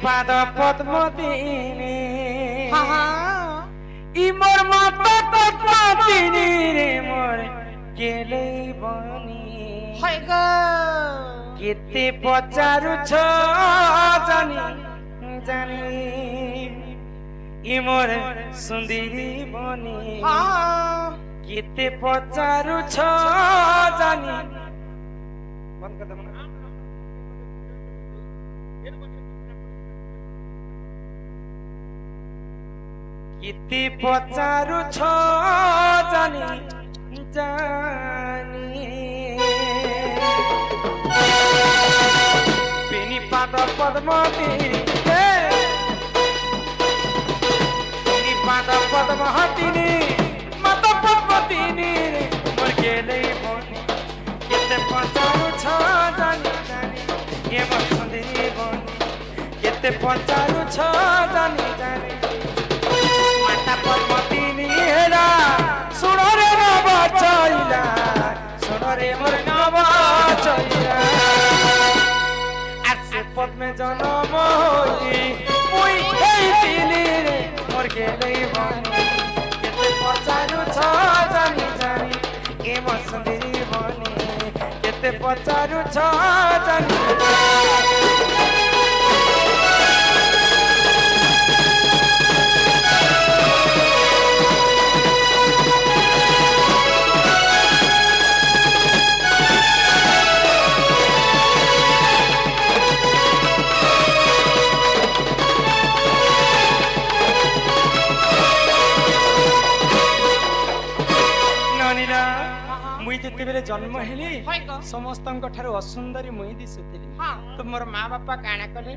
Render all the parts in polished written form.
পাদ পদ্ম দিনে ইমর মাতা পদ্ম দিনে রে মোর গেলে বনি হয় গো কেতে পচারুছ জানি জানি ইমর সুন্দরী বনি কেতে পচারুছ জানি বন্ধ কর দেব না কেতে পচারুছ জানি জানি বেনি পাদ পদ্ম দিনে বেনি পাদ পদ্ম দিনে মাত পদ্ম দিনে মোর গেলে বনি কেতে পচারুছ জানি জানি এ মোর সুন্দরী বনি কেতে পচারুছ জানি জানি মাতা পদ্ম দিনে হেরা শুনো রে নব চইলা শুনো রে মোর নব চইলা আসে পদ্মে জনম হই মুই এই দিলি রে মোর গেলে বনি কেতে পচারুছ জানি জানি এ মোর সুন্দরী বনি কেতে পচারুছ জানি যেତେବେଳେ ଜନ୍ମ ହେଲି ସମସ୍ତଙ୍କ ଠାରୁ ଅସୁନ୍ଦରୀ ମୁଇଁ ଦିଶୁଥିଲି ତ ମୋର ମା ବାପା କାଣା କଲେ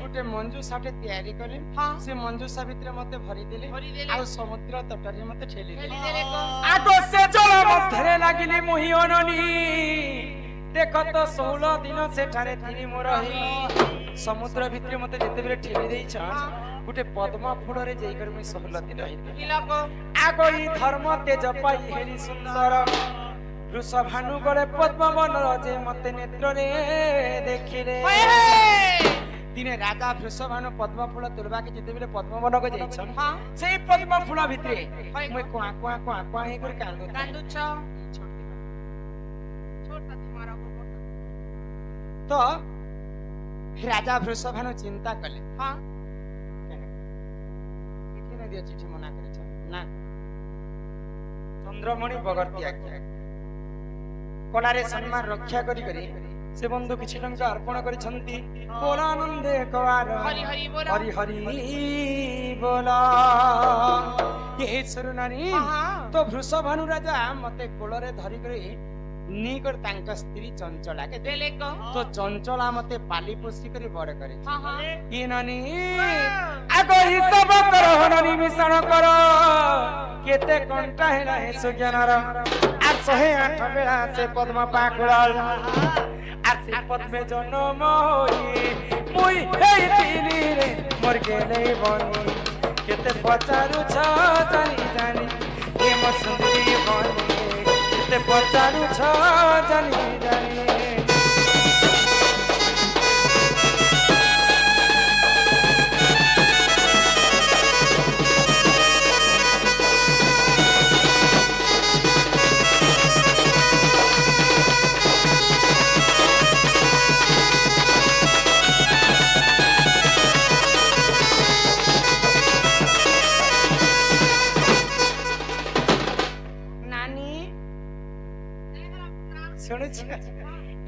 ଗୋଟେ ମଞ୍ଜୁଷାଟେ ତିଆରି କଲେ ସେ ମଞ୍ଜୁଷା ଭିତରେ ମତେ ଭରିଦେଲେ ଆଉ ସମୁଦ୍ର ତଟରେ ମତେ ଠେଲିଦେଲେ ଆଗ ସେ ଜଳ ମଧ୍ୟରେ ଲାଗିଲି ମୁହିଁ ଅନନି ଦେଖ ତ 16 ଦିନ ସେଠାରେ ଥିଲି ମୁଁ ରହି ସମୁଦ୍ର ଭିତରେ ମତେ ଯେତେବେଳେ ଠେଲି ଦେଇଛ ଗୋଟେ ପଦ୍ମ ଫୁଲରେ ଯାଇକରି ମୁଇଁ 16 ଦିନ ରହିଥିଲି ଆଗ ଇ ଧର୍ମ ତେଜ ପାଇ ହେଲି ସୁନ୍ଦର वृषभानु गले पद्मवन जे मते नेत्ररे देखिले दिने राजा वृषभानु पद्म फूल तुलबा के जेते बेले पद्मवन को जाइछन सेई पद्म फूल भितरे मैं कुआ कुआ कुआ कुआ हे कर कांदुछ छोटा तुम्हारा तो राजा वृषभानु चिंता कले हां चिट्ठी न दियो चिट्ठी मना करे छ ना चंद्रमणि बगरती आज्ञा कोणारे सम्मान रक्षा करी करी से बंधु किछि टंका अर्पण करिसंती बोल आनंदे कवार हरि हरि बोल हरि हरि बोल ये सरुनानी तो वृषभानु राजा मते कोलरे धरि करी नी कर तांका स्त्री चंचला के देले को तो चंचला मते पाली पोसी करी बड़ करे ई नानी आगो हिसाब करो हननी मिश्रण करो केते कंटा हेला हे सुज्ञानर आ 108 बेला से पद्म पाकुळल आ से पद्मे जन्म होई मुई हेई तिली रे मोर गेले बनी केते पचारु छ जानी जानी ए मोर सुंदरी बनी केते पचारु छ जानी जानी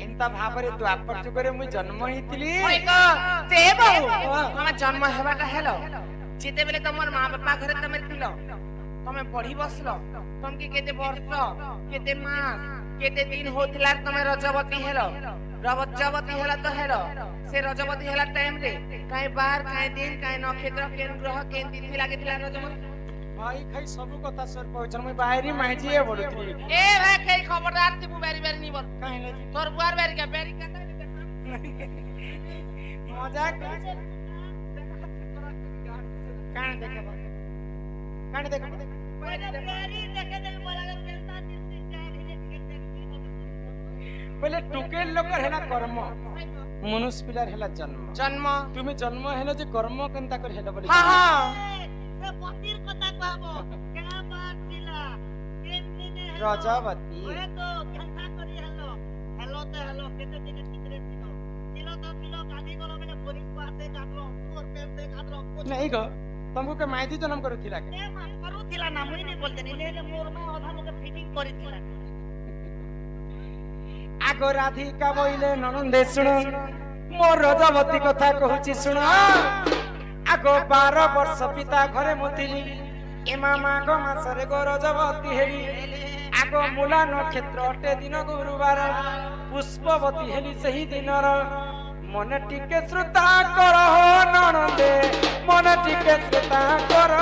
एंता भाबरे द्वापर जुगरे मुई जन्म हितली ओइको ते बाबू हम जन्म हेबाटा हेलो जेते बेले तमर मां बापा घरे तमे थिलो तमे पढी बसलो तम के केते वर्ष केते मास केते दिन होथिला तमे रजवती हेलो रजवती हेला तो हेलो से रजवती हेला टाइम रे काई बार काई दिन काई नक्षत्र केन ग्रह केन तिथि लागिथिला रजवती भाई खाई सब कथा सर पहुंचन मैं बाहरी माइजी है बोलती ए भाई खाई खबरदार ती बारी बारी नी बोल काहे ले तोर बुआर बारी का मजाक कान देखे बारी देखे दे बोला जनता पहले टुकेल लोकर हेला कर्म মনুষ্য পিলার হেলা জন্ম জন্ম তুমি জন্ম হেলে যে কর্ম কেনতা করে হেলে বলি হ্যাঁ হ্যাঁ ସେ ପତିର କଥା କହବ କେଁ ବାତ ଥିଲା କେନ୍ ଦିନେ ହେଲ ରଜବତୀ ଓଏ ତ କେନ୍ତା କରି ହେଲ କେତେ ଦିନ ଭିତରେ ଥିଲ ଗାଧି ଗଲ ବେଲେ ବୋରିଂ ପାତେ ଗାଧଲ ପୁଅର ପେନ୍ତେ ଗାଧଲ नहीं गो तुमको के माइती जन्म करुथिला के ଏ ମା କରୁଥିଲା ନା ମୁଇ ନି ବୋଲତେନି ଲେ ମୋର ମା ଅଧା ଲୋକ ଫିଟିଂ କରିଥିଲା आगो राधिका बोइले ननंदे सुनो मोर रजवती कथा कहूची सुनो आगो 12 वर्ष पिता घरे मुतिली एमा माघ मासरे गो रजवती हेली आगो मूला नक्षत्र अटे दिन गुरुवार पुष्पवती हेली सही दिनर मन टिके श्रोता कर हो ननंदे मन टिके श्रोता कर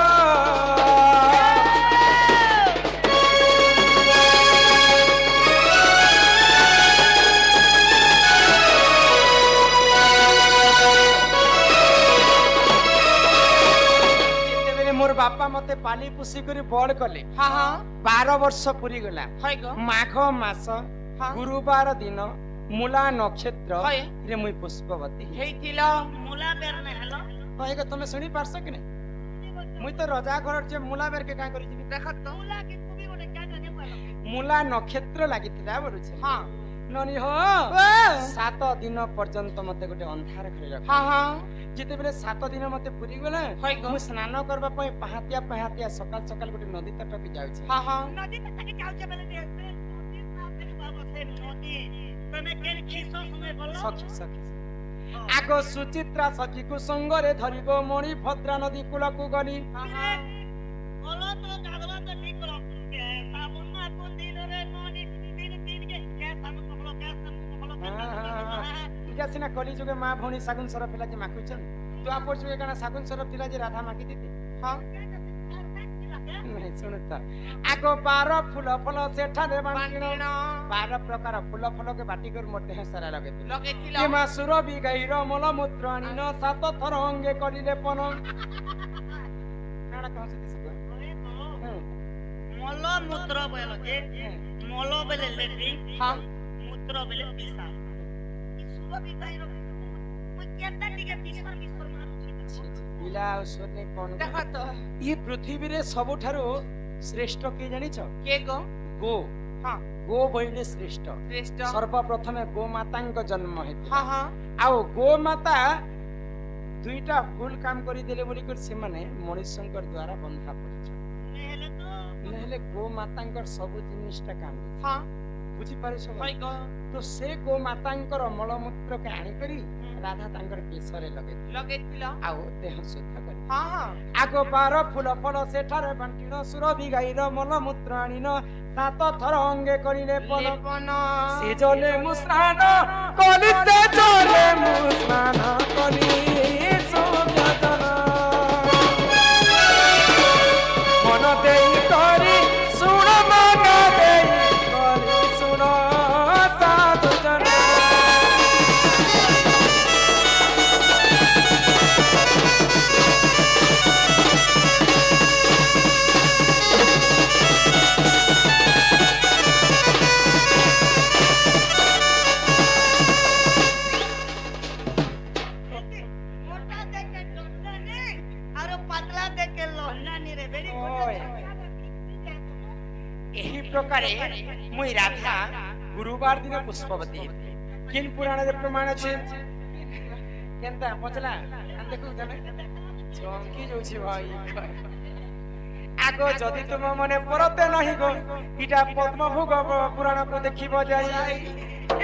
मोर बापा मते पाली पुसी करी बड़ कले हाँ हाँ 12 वर्ष पूरी गला হয় গো माघ मास हाँ। गुरुवार दिन मूला नक्षत्र হয়। रे मुई पुष्पवती ହେଇଥିଲ ମୁଲା ବେର ନେ ହେଲ कहेगा तुमे सुनी पारस कि नहीं मुई तो रजा घर जे मूला बेर के का करी छी দেখ তো ମୁଲା କି ତୁ ବି ଗୋଟେ କାଁ ଜାଣି ପାଇଲ मूला नक्षत्र लागितला बरुछे হ্যাঁ ननी हो 7 दिन पर्यंत मते गोटे अंधार घरे रख হ্যাঁ হ্যাঁ जिते बेले 7 दिन मते पूरी गला হয় গো मु स्नान करबा पई पहातिया सकाल सकाल गोटे नदी तट पे जाउ छी হ্যাঁ হ্যাঁ नदी पे तक जाउछे बेले दे नदी ना फेर बाबा से नदी तमे केन खिसो सुने बोलो सखी सखी आगो सुचित्रा सखी को संगरे धरिबो मणि भद्रा नदी कूलकू गली হ্যাঁ হ্যাঁ बोलो तो गादवा तो ठीक करो के साबुन ना को दिन रे नदी दिन के साबुन पकड़ो ठीक है सिना कली जुगे माँ भौणी सागुन सरफ पिला जे माखुचन तो आपर जुगे काना सागुन सरफ पिला जे राधा माखी दीदी हाँ नहीं सुनता आगो 12 फूल फल सेठारे बांटिनो বান্ডিনো 12 प्रकार फूल फल के बाटी कर मोटे सारा लगे লগেছিল के मा सुरभि गहिर मल मूत्र आनिनो 7 थर अंगे करिले पन काना कहछ दिस मल मूत्र बोलो जे मल बेले लेट्रिन हाँ मूत्र बेले पिसाब ई सुबह भी काई रो मैं केता टिके पिसर मारू पिला सोने कोन দেখ তো ये पृथ्वी रे सबठारो श्रेष्ठ के जानिछ কে গো गो हाँ गो बहिले श्रेष्ठ শ্রেষ্ঠ सर्वप्रथम गो मातांक जन्म हेतु हाँ हाँ आउ गो माता दुईटा भूल काम करी देले बोली कर से माने मनुष्यंकर द्वारा बंधा पड़छ नेले तो नहेले गो मातांकर सब जिनिसटा काम हाँ बुझी पारिछ হয় গো तो से गो मातांकर मलमूत्र के आनी करी राधा तांकर केसरे लगे লগেছিল आउ देह शुद्ध करी हाँ हाँ आगो 12 फूल फल सेठारे बांटिनो सुरभि गाईर मलमूत्र आनिनो 7 थर अंगे करिले पन লেপন से जले मुस्रान कली से जले मुस्रान कली सुजन मन देई करी सुन मन देई करी सुन साधु जन मोटा देखे डोंगा नहीं और पतला देखे लोहना नहीं रे वेरी ओय। एही प्रकारे मुई राधा गुरुवार दिन पुष्पवती हेती। किन पुराण रे प्रमाण अछि केनता पचला देखु तने चमकी जोछि भाई आगो जदि तुम मने परते नाही गो इटा पद्मभोग पुराण को देखिबो जाई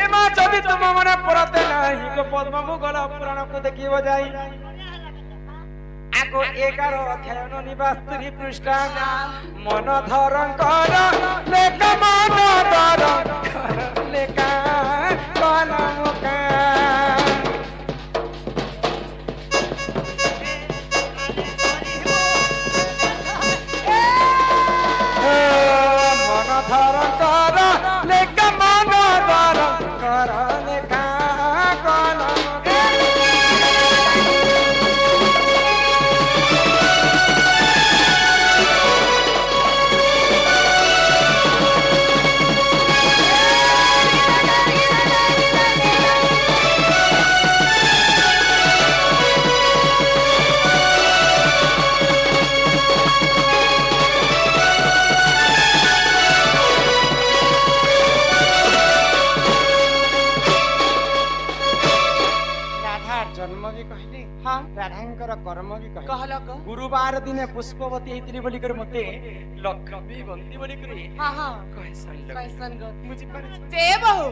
एमा जदि तुम मने परते नाही गो पद्मभोग पुराण को देखिबो जाई आगो 11 अध्याय निवास 3 पृष्ठ मन धरंकर लेख मन धरंकर लेख कलमुका मन धरंकर लेख मन धरंकर लेख कलमुका जन्म भी कहले हाँ राधांकर कर्म भी कहले कहल क गुरुवार दिन पुष्पवती हेतरी बोली कर मते लक्ष्मी बंदी बोली कर हाँ हाँ कहे सन कैसन ग मुझे पर जे बहु